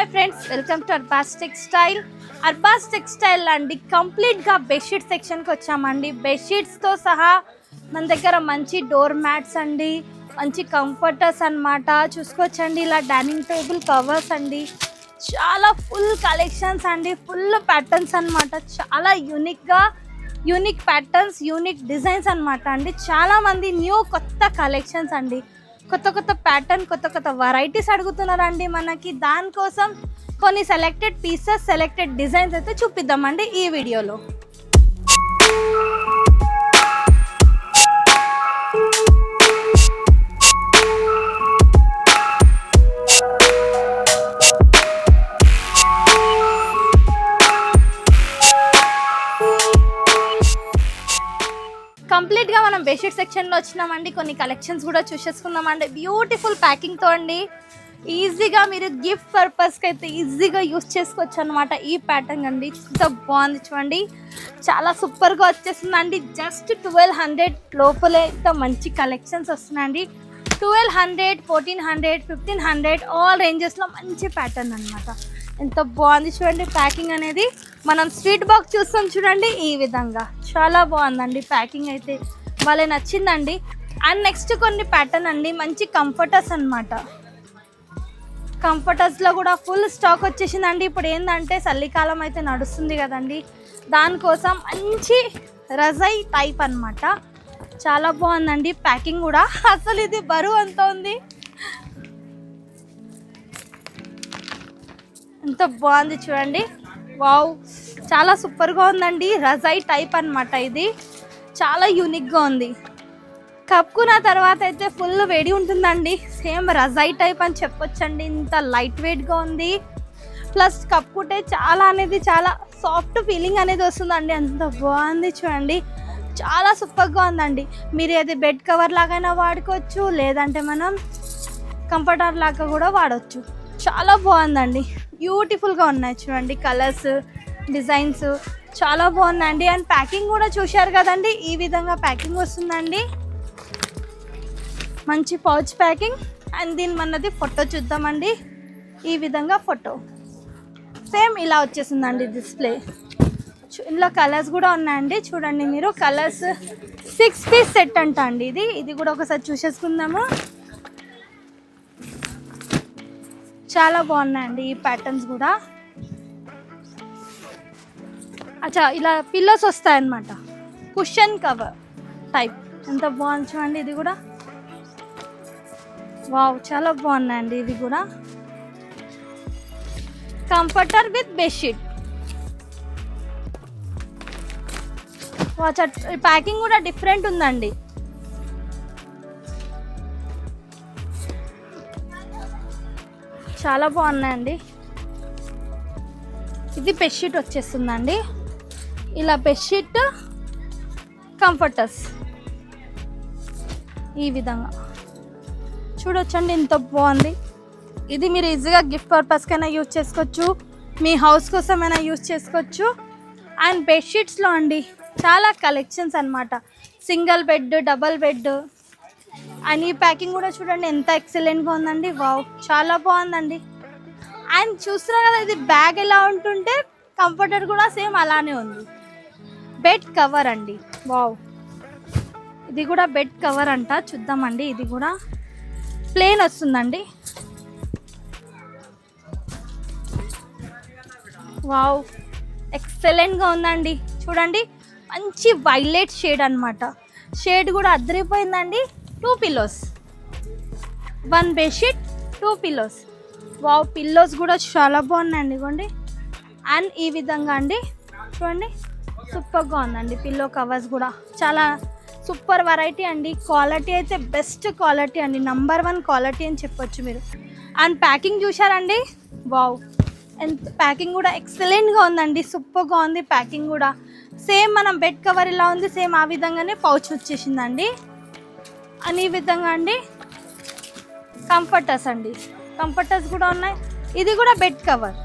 Hi friends, welcome to Arbaz textile. Arbaz textile అండి కంప్లీట్గా bedsheet సెక్షన్కి వచ్చామండి. బెడ్షీట్స్తో సహా మన దగ్గర మంచి డోర్ మ్యాట్స్ అండి, మంచి కంఫర్టర్స్ అన్నమాట. చూసుకోవచ్చండి, ఇలా డైనింగ్ టేబుల్ కవర్స్ అండి, చాలా ఫుల్ కలెక్షన్స్ అండి, ఫుల్ ప్యాటర్న్స్ అన్నమాట. చాలా యూనిక్ ప్యాటర్న్స్, యూనిక్ డిజైన్స్ అన్నమాట అండి. చాలామంది కొత్త కలెక్షన్స్ అండి, కొత్త ప్యాటర్న్, కొత్త వెరైటీస్ అడుగుతున్నారండి మనకి. దానికోసం కొన్ని సెలెక్టెడ్ పీసెస్, సెలెక్టెడ్ డిజైన్స్ అయితే చూపిద్దామండి ఈ వీడియోలో. కంప్లీట్గా మనం బెడ్షీట్ సెక్షన్లో వచ్చినామండి. కొన్ని కలెక్షన్స్ కూడా చూసేసుకుందామండి. బ్యూటిఫుల్ ప్యాకింగ్తో అండి, ఈజీగా మీరు గిఫ్ట్ పర్పస్కి అయితే ఈజీగా యూస్ చేసుకోవచ్చు అనమాట. ఈ ప్యాటర్న్ అండి ఎంత బాగుంది చూడండి, చాలా సూపర్గా వచ్చేస్తుందండి. జస్ట్ 1200 లోపలే ఇంత మంచి కలెక్షన్స్ వస్తున్నాయండి. 1200, 1400, 1500 ఆల్ రేంజెస్లో మంచి ప్యాటర్న్ అనమాట. ఎంత బాగుంది చూడండి ప్యాకింగ్ అనేది. మనం స్వీట్ బాక్స్ చూస్తాం చూడండి, ఈ విధంగా చాలా బాగుందండి ప్యాకింగ్ అయితే, వాళ్ళే నచ్చిందండి. అండ్ నెక్స్ట్ కొన్ని ప్యాటర్న్ అండి, మంచి కంఫర్టర్స్ అనమాట. కంఫర్టర్స్లో కూడా ఫుల్ స్టాక్ వచ్చేసిందండి. ఇప్పుడు ఏంటంటే చలికాలం అయితే నడుస్తుంది కదండి, దానికోసం మంచి రజాయి టైప్ అనమాట. చాలా బాగుందండి ప్యాకింగ్ కూడా. అసలు ఇది బరువు అంత ఉంది, ఎంత బాగుంది చూడండి. వావ్, చాలా సూపర్గా ఉందండి. రజాయి టైప్ అనమాట, ఇది చాలా యూనిక్గా ఉంది. కప్పుకున్న తర్వాత అయితే ఫుల్ వేడి ఉంటుందండి. సేమ్ రజాయి టైప్ అని చెప్పొచ్చండి. ఇంత లైట్ వెయిట్గా ఉంది, ప్లస్ కప్పుకుంటే చాలా సాఫ్ట్ ఫీలింగ్ అనేది వస్తుందండి. అంత బాగుంది చూడండి, చాలా సూపర్గా ఉందండి. మీరు ఏది బెడ్ కవర్ లాగైనా వాడుకోవచ్చు, లేదంటే మనం కంఫర్టర్ లాగా కూడా వాడవచ్చు. చాలా బాగుందండి, బ్యూటిఫుల్గా ఉన్నాయి చూడండి. కలర్స్, డిజైన్స్ చాలా బాగుందండి. అండ్ ప్యాకింగ్ కూడా చూశారు కదండి, ఈ విధంగా ప్యాకింగ్ వస్తుందండి. మంచి పౌచ్ ప్యాకింగ్. అండ్ దీని మనది ఫోటో చూద్దామండి. ఈ విధంగా ఫోటో సేమ్ ఇలా వచ్చేసిందండి డిస్ప్లే. ఇందులో కలర్స్ కూడా ఉన్నాయండి, చూడండి మీరు. కలర్స్ 6 పీస్ సెట్ అంట అండి ఇది కూడా ఒకసారి చూసేసుకుందాము. చాలా బాగున్నాయండి ఈ ప్యాటర్న్స్ కూడా. అచ్చా, ఇలా పిల్లోస్ వస్తాయన్నమాట, కుషన్ కవర్ టైప్. ఎంత బాగుంది చూడండి ఇది కూడా. వావ్, చాలా బాగున్నాయండి ఇది కూడా. Comforter with bedsheet. ప్యాకింగ్ కూడా డిఫరెంట్ ఉందండి. చాలా బాగున్నాయండి. ఇది బెడ్షీట్ వచ్చేస్తుందండి, ఇలా బెడ్షీట్ కంఫర్టర్స్ ఈ విధంగా చూడొచ్చండి, ఎంత బాగుంది. ఇది మీరు ఈజీగా గిఫ్ట్ పర్పస్కైనా యూజ్ చేసుకోవచ్చు, మీ హౌస్ కోసమైనా యూజ్ చేసుకోవచ్చు. అండ్ బెడ్షీట్స్లో అండి చాలా కలెక్షన్స్ అనమాట. Single bed, double bed. And ఈ ప్యాకింగ్ కూడా చూడండి ఎంత ఎక్సలెంట్గా ఉందండి. వావ్, చాలా బాగుందండి. అండ్ చూస్తున్నారు కదా, ఇది బ్యాగ్ ఎలా ఉంటుంటే కంఫర్టర్ కూడా సేమ్ అలానే ఉంది. బెడ్ కవర్ అండి. వావ్, ఇది కూడా బెడ్ కవర్ అంట, చూద్దామండి. ఇది కూడా ప్లేన్ వస్తుందండి. వావ్, ఎక్సలెంట్గా ఉందండి చూడండి. మంచి వైలెట్ షేడ్ అనమాట. షేడ్ కూడా అదిరిపోయిందండి. 2 pillows, 1 bedsheet, 2 pillows. Wow, pillows కూడా చాలా బాగున్నాయండి ఇవ్వండి. అండ్ ఈ విధంగా అండి చూడండి, సూపర్గా ఉందండి. పిల్లో కవర్స్ కూడా చాలా సూపర్ వెరైటీ అండి. క్వాలిటీ అయితే బెస్ట్ క్వాలిటీ అండి, నంబర్ 1 క్వాలిటీ అని చెప్పొచ్చు మీరు. అండ్ ప్యాకింగ్ చూసారండి, వావ్, ఎంత ప్యాకింగ్ కూడా ఎక్సలెంట్గా ఉందండి. సూపర్గా ఉంది ప్యాకింగ్ కూడా. సేమ్ మనం బెడ్ కవర్ ఇలా ఉంది, సేమ్ ఆ విధంగానే పౌచ్ వచ్చేసిందండి. అని ఈ విధంగా అండి కంఫర్టర్స్ అండి, కంఫర్టర్స్ కూడా ఉన్నాయి. ఇది కూడా బెడ్ కవర్.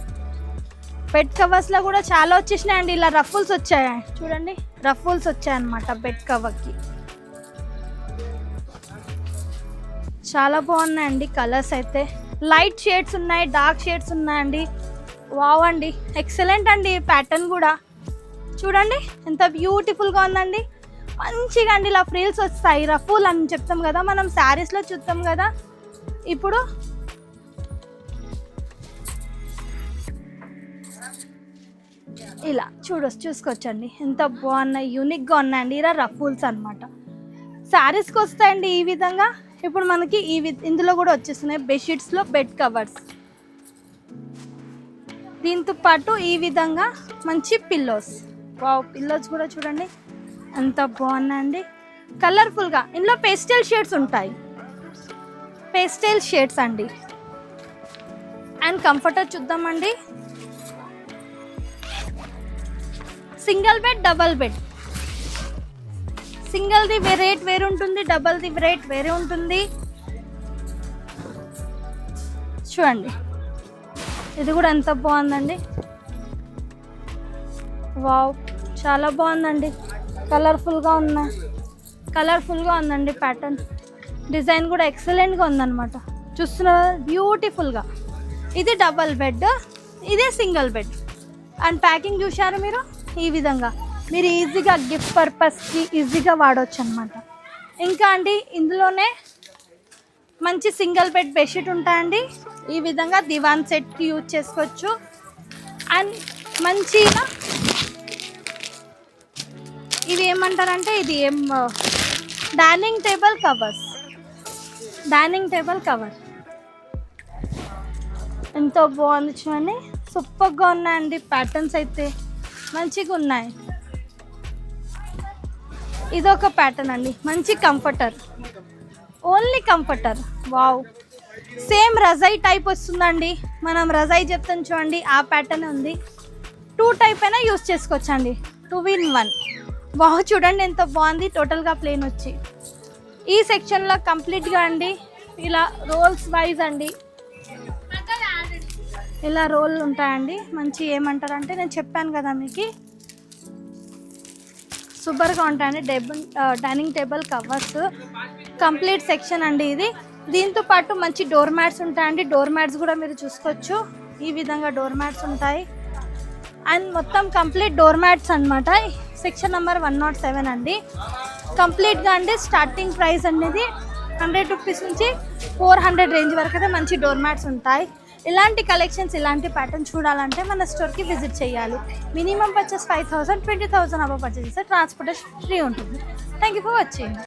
బెడ్ కవర్స్లో కూడా చాలా వచ్చేసినాయండి. ఇలా రఫుల్స్ వచ్చాయి చూడండి, రఫుల్స్ వచ్చాయన్నమాట బెడ్ కవర్కి. చాలా బాగున్నాయండి కలర్స్ అయితే. లైట్ షేడ్స్ ఉన్నాయి, డార్క్ షేడ్స్ ఉన్నాయండి. వావ్ అండి, ఎక్సలెంట్ అండి. ప్యాటర్న్ కూడా చూడండి ఎంత బ్యూటిఫుల్గా ఉందండి. మంచిగా అండి ఇలా ఫ్రిల్స్ వస్తాయి. రఫుల్ అని చెప్తాం కదా మనం, శారీస్లో చూస్తాం కదా. ఇప్పుడు ఇలా చూసుకోవచ్చండి ఎంత బాగున్నాయి, యూనిక్గా ఉన్నాయండి. ఇలా రఫుల్స్ అనమాట శారీస్కి వస్తాయండి ఈ విధంగా. ఇప్పుడు మనకి ఇందులో కూడా వచ్చేస్తున్నాయి బెడ్షీట్స్లో బెడ్ కవర్స్. దీంతో పాటు ఈ విధంగా మంచి పిల్లోస్. వావ్, పిల్లోస్ కూడా చూడండి ఎంత బాగున్నాయండి, కలర్ఫుల్గా. ఇందులో పేస్టల్ షేడ్స్ ఉంటాయి, పేస్టల్ షేడ్స్ అండి. అండ్ కంఫర్టర్ చూద్దామండి. Single bed, double bed. సింగిల్ది రేట్ వేరే ఉంటుంది, డబల్ది రేట్ వేరే ఉంటుంది. చూడండి ఇది కూడా ఎంత బాగుందండి. వావ్, చాలా బాగుందండి. కలర్ఫుల్గా ఉందండి ప్యాటర్న్. డిజైన్ కూడా ఎక్సలెంట్గా ఉందన్నమాట. చూస్తున్నారు బ్యూటిఫుల్గా. ఇది డబల్ బెడ్, ఇదే సింగిల్ బెడ్. అండ్ ప్యాకింగ్ చూశారు మీరు, ఈ విధంగా మీరు ఈజీగా గిఫ్ట్ పర్పస్కి ఈజీగా వాడవచ్చు అనమాట. ఇంకా అండి ఇందులోనే మంచి సింగిల్ బెడ్ బెడ్షీట్ ఉంటాయండి. ఈ విధంగా దివాన్ సెట్కి యూజ్ చేసుకోవచ్చు. అండ్ మంచిగా ఇవి ఏమంటారంటే ఇది డైనింగ్ టేబుల్ కవర్. ఎంతో బాగుంది చూడండి, సూపర్గా ఉన్నాయండి. ప్యాటర్న్స్ అయితే మంచిగా ఉన్నాయి. ఇదొక ప్యాటర్న్ అండి, మంచి comforter, only comforter. Wow, same రజాయి టైప్ వస్తుందండి. మనం రజాయి చెప్తాం చూడండి, ఆ ప్యాటర్న్ ఉంది. 2 టైప్ అయినా యూస్ చేసుకోవచ్చు అండి, 2 in 1. వావ్, చూడండి ఎంత బాగుంది. టోటల్గా ప్లేన్ వచ్చి ఈ సెక్షన్లో కంప్లీట్గా అండి ఇలా రోల్స్ వైజ్ అండి, ఇలా రోల్ ఉంటాయండి. మంచి ఏమంటారంటే నేను చెప్పాను కదా మీకు, సూపర్గా ఉంటాయండి. Dining table covers complete section అండి ఇది. దీంతో పాటు మంచి డోర్ మ్యాట్స్ ఉంటాయండి. డోర్ మ్యాట్స్ కూడా మీరు చూసుకోవచ్చు, ఈ విధంగా డోర్ మ్యాట్స్ ఉంటాయి. అండ్ మొత్తం కంప్లీట్ డోర్ మ్యాట్స్ అనమాట. సెక్షన్ నెంబర్ 107 అండి. కంప్లీట్గా అండి స్టార్టింగ్ ప్రైస్ అనేది 100 రూపీస్ నుంచి 400 రేంజ్ వరకు అయితే మంచి డోర్ మ్యాట్స్ ఉంటాయి. ఇలాంటి కలెక్షన్స్, ఇలాంటి ప్యాటర్న్ చూడాలంటే మన స్టోర్కి విజిట్ చేయాలి. మినిమం పర్చేస్ 5,000, 20,000 అబవ్ పర్చేస్ చేస్తే ట్రాన్స్పోర్టేషన్ ఫ్రీ ఉంటుంది. Thank you for watching.